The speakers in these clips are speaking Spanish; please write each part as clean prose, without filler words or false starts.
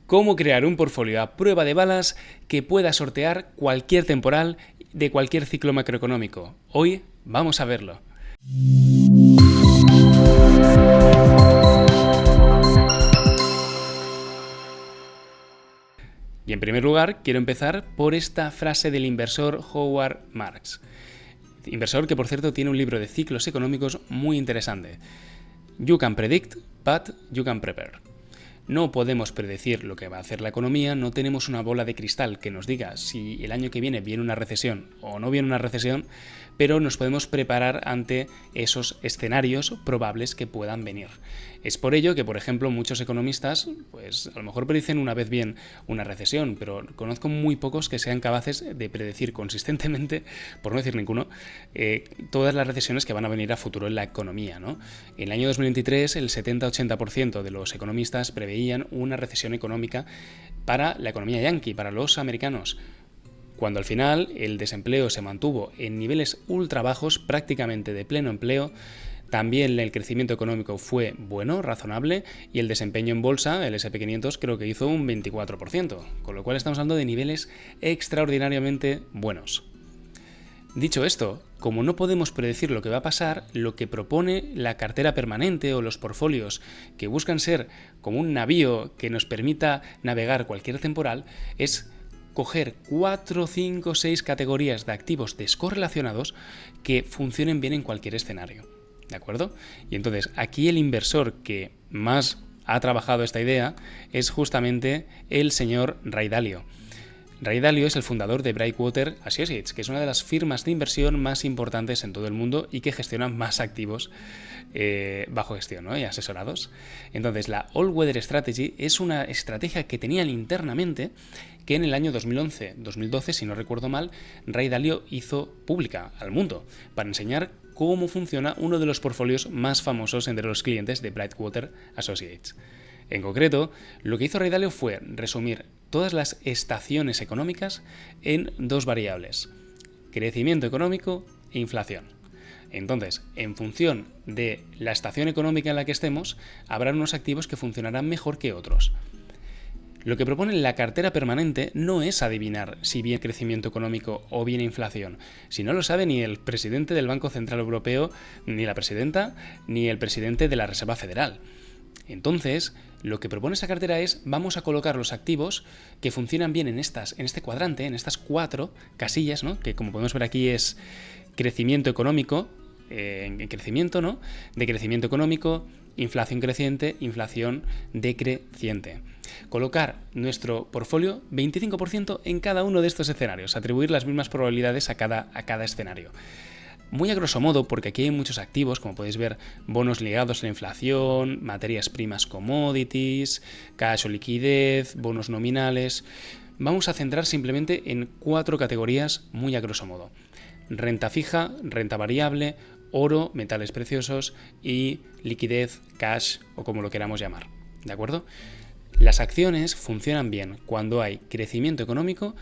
cómo crear un portfolio a prueba de balas que pueda sortear cualquier temporal de cualquier ciclo macroeconómico. Hoy vamos a verlo. Y en primer lugar, quiero empezar por esta frase del inversor Howard Marks. Inversor que, por cierto, tiene un libro de ciclos económicos muy interesante. You can predict, but you can prepare. No podemos predecir lo que va a hacer la economía, no tenemos una bola de cristal que nos diga si el año que viene viene una recesión o no viene una recesión, pero nos podemos preparar ante esos escenarios probables que puedan venir. Es por ello que, por ejemplo, muchos economistas, pues a lo mejor predicen una vez bien una recesión, pero conozco muy pocos que sean capaces de predecir consistentemente, por no decir ninguno, todas las recesiones que van a venir a futuro en la economía, ¿no? En el año 2023, el 70-80% de los economistas preveían una recesión económica para la economía yanqui, para los americanos, cuando al final el desempleo se mantuvo en niveles ultra bajos, prácticamente de pleno empleo. También el crecimiento económico fue bueno, razonable, y el desempeño en bolsa, el S&P 500, creo que hizo un 24%, con lo cual estamos hablando de niveles extraordinariamente buenos. Dicho esto, como no podemos predecir lo que va a pasar, lo que propone la cartera permanente o los portfolios que buscan ser como un navío que nos permita navegar cualquier temporal es coger 4, 5, 6 categorías de activos descorrelacionados que funcionen bien en cualquier escenario. ¿De acuerdo? Y entonces, aquí el inversor que más ha trabajado esta idea es justamente el señor Ray Dalio. Ray Dalio es el fundador de Brightwater Associates, que es una de las firmas de inversión más importantes en todo el mundo y que gestiona más activos bajo gestión, ¿no? Y asesorados. Entonces, la All Weather Strategy es una estrategia que tenían internamente que en el año 2011-2012, si no recuerdo mal, Ray Dalio hizo pública al mundo para enseñar cómo funciona uno de los portfolios más famosos entre los clientes de Brightwater Associates. En concreto, lo que hizo Ray Dalio fue resumir todas las estaciones económicas en dos variables: crecimiento económico e inflación. Entonces, en función de la estación económica en la que estemos, habrá unos activos que funcionarán mejor que otros. Lo que propone la cartera permanente no es adivinar si viene crecimiento económico o viene inflación. Si no lo sabe ni el presidente del Banco Central Europeo, ni la presidenta, ni el presidente de la Reserva Federal. Entonces, lo que propone esa cartera es: vamos a colocar los activos que funcionan bien en este cuadrante, en estas 4 casillas, ¿no? Que como podemos ver aquí es crecimiento económico, en crecimiento, ¿no? De crecimiento económico, inflación creciente, inflación decreciente. Colocar nuestro portfolio 25% en cada uno de estos escenarios, atribuir las mismas probabilidades a cada escenario. Muy a grosso modo, porque aquí hay muchos activos, como podéis ver, bonos ligados a la inflación, materias primas commodities, cash o liquidez, bonos nominales. Vamos a centrar simplemente en 4 categorías muy a grosso modo: renta fija, renta variable, oro, metales preciosos y liquidez, cash o como lo queramos llamar. ¿De acuerdo? Las acciones funcionan bien cuando hay crecimiento económico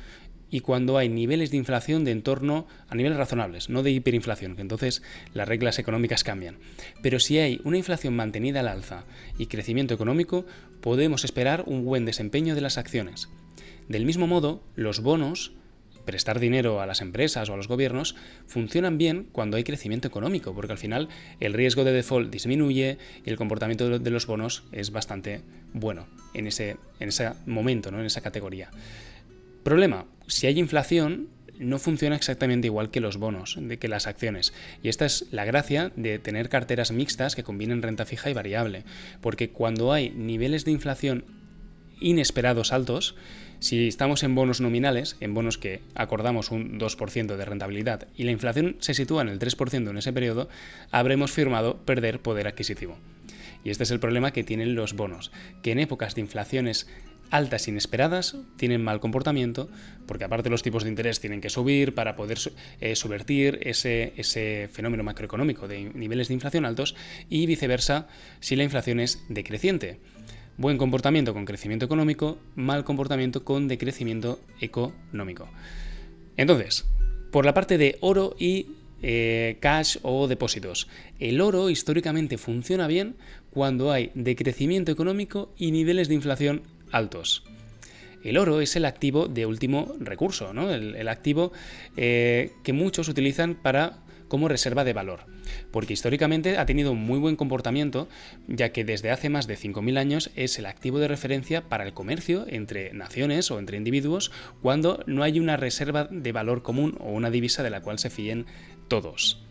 y cuando hay niveles de inflación de entorno a niveles razonables, no de hiperinflación, que entonces las reglas económicas cambian. Pero si hay una inflación mantenida al alza y crecimiento económico, podemos esperar un buen desempeño de las acciones. Del mismo modo, los bonos, prestar dinero a las empresas o a los gobiernos, funcionan bien cuando hay crecimiento económico, porque al final el riesgo de default disminuye y el comportamiento de los bonos es bastante bueno en ese momento, ¿no? En esa categoría. Problema: si hay inflación, no funciona exactamente igual que los bonos, que las acciones. Y esta es la gracia de tener carteras mixtas que combinen renta fija y variable, porque cuando hay niveles de inflación inesperados altos, si estamos en bonos nominales, en bonos que acordamos un 2% de rentabilidad y la inflación se sitúa en el 3% en ese periodo, habremos firmado perder poder adquisitivo. Y este es el problema que tienen los bonos, que en épocas de inflaciones altas inesperadas tienen mal comportamiento, porque aparte los tipos de interés tienen que subir para poder subvertir ese fenómeno macroeconómico de niveles de inflación altos, y viceversa si la inflación es decreciente. Buen comportamiento con crecimiento económico, mal comportamiento con decrecimiento económico. Entonces, por la parte de oro y cash o depósitos. El oro históricamente funciona bien cuando hay decrecimiento económico y niveles de inflación altos. El oro es el activo de último recurso, ¿no? El activo que muchos utilizan como reserva de valor, porque históricamente ha tenido un muy buen comportamiento, ya que desde hace más de 5.000 años es el activo de referencia para el comercio entre naciones o entre individuos cuando no hay una reserva de valor común o una divisa de la cual se fíen todos.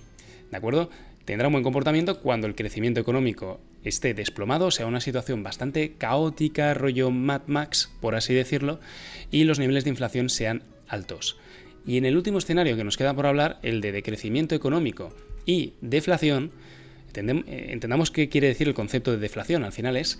¿De acuerdo? Tendrá un buen comportamiento cuando el crecimiento económico esté desplomado, sea una situación bastante caótica, rollo Mad Max, por así decirlo, y los niveles de inflación sean altos. Y en el último escenario que nos queda por hablar, el de decrecimiento económico y deflación, entendamos qué quiere decir el concepto de deflación. Al final es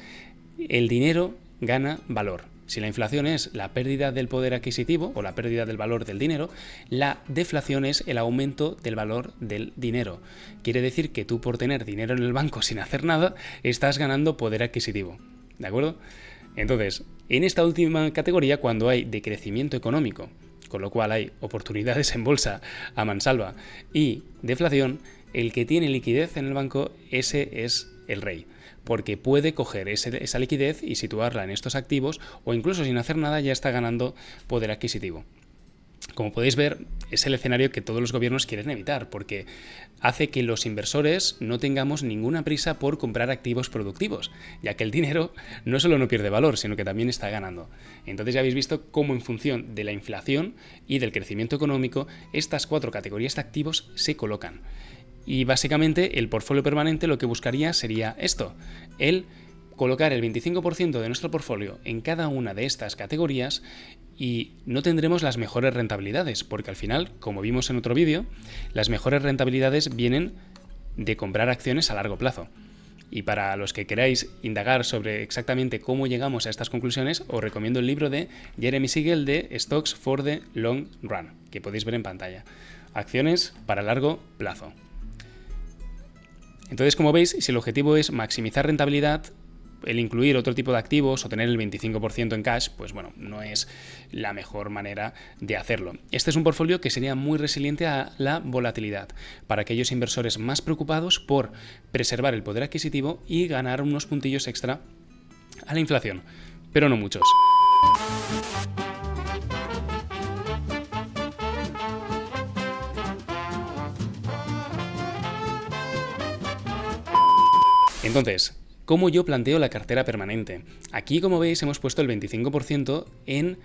el dinero gana valor. Si la inflación es la pérdida del poder adquisitivo o la pérdida del valor del dinero, la deflación es el aumento del valor del dinero. Quiere decir que tú, por tener dinero en el banco sin hacer nada, estás ganando poder adquisitivo. ¿De acuerdo? Entonces, en esta última categoría, cuando hay decrecimiento económico, con lo cual hay oportunidades en bolsa a mansalva, y deflación, el que tiene liquidez en el banco, ese es el rey, porque puede coger esa liquidez y situarla en estos activos, o incluso sin hacer nada ya está ganando poder adquisitivo. Como podéis ver, es el escenario que todos los gobiernos quieren evitar, porque hace que los inversores no tengamos ninguna prisa por comprar activos productivos, ya que el dinero no solo no pierde valor, sino que también está ganando. Entonces ya habéis visto cómo en función de la inflación y del crecimiento económico, estas 4 categorías de activos se colocan. Y básicamente el portfolio permanente lo que buscaría sería esto, el colocar el 25% de nuestro portfolio en cada una de estas categorías, y no tendremos las mejores rentabilidades, porque al final, como vimos en otro vídeo, las mejores rentabilidades vienen de comprar acciones a largo plazo. Y para los que queráis indagar sobre exactamente cómo llegamos a estas conclusiones, os recomiendo el libro de Jeremy Siegel de Stocks for the Long Run, que podéis ver en pantalla. Acciones para largo plazo. Entonces, como veis, si el objetivo es maximizar rentabilidad, el incluir otro tipo de activos o tener el 25% en cash, pues bueno, no es la mejor manera de hacerlo. Este es un portfolio que sería muy resiliente a la volatilidad, para aquellos inversores más preocupados por preservar el poder adquisitivo y ganar unos puntillos extra a la inflación, pero no muchos. Entonces, ¿cómo yo planteo la cartera permanente? Aquí, como veis, hemos puesto el 25% en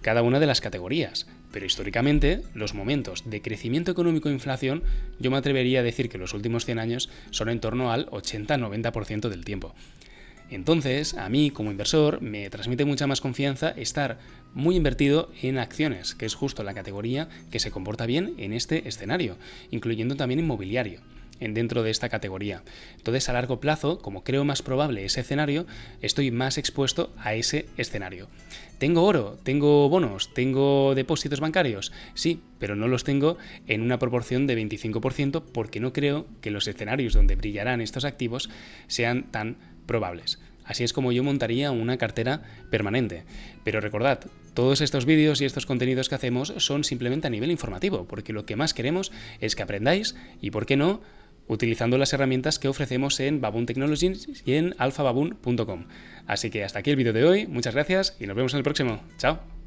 cada una de las categorías, pero históricamente los momentos de crecimiento económico e inflación, yo me atrevería a decir que los últimos 100 años son en torno al 80-90% del tiempo. Entonces, a mí como inversor me transmite mucha más confianza estar muy invertido en acciones, que es justo la categoría que se comporta bien en este escenario, incluyendo también inmobiliario dentro de esta categoría. Entonces, a largo plazo, como creo más probable ese escenario, estoy más expuesto a ese escenario. ¿Tengo oro? ¿Tengo bonos? ¿Tengo depósitos bancarios? Sí, pero no los tengo en una proporción de 25% porque no creo que los escenarios donde brillarán estos activos sean tan probables. Así es como yo montaría una cartera permanente. Pero recordad, todos estos vídeos y estos contenidos que hacemos son simplemente a nivel informativo, porque lo que más queremos es que aprendáis y, ¿por qué no?, utilizando las herramientas que ofrecemos en Baboon Technologies y en alphababoon.com. Así que hasta aquí el vídeo de hoy, muchas gracias y nos vemos en el próximo. ¡Chao!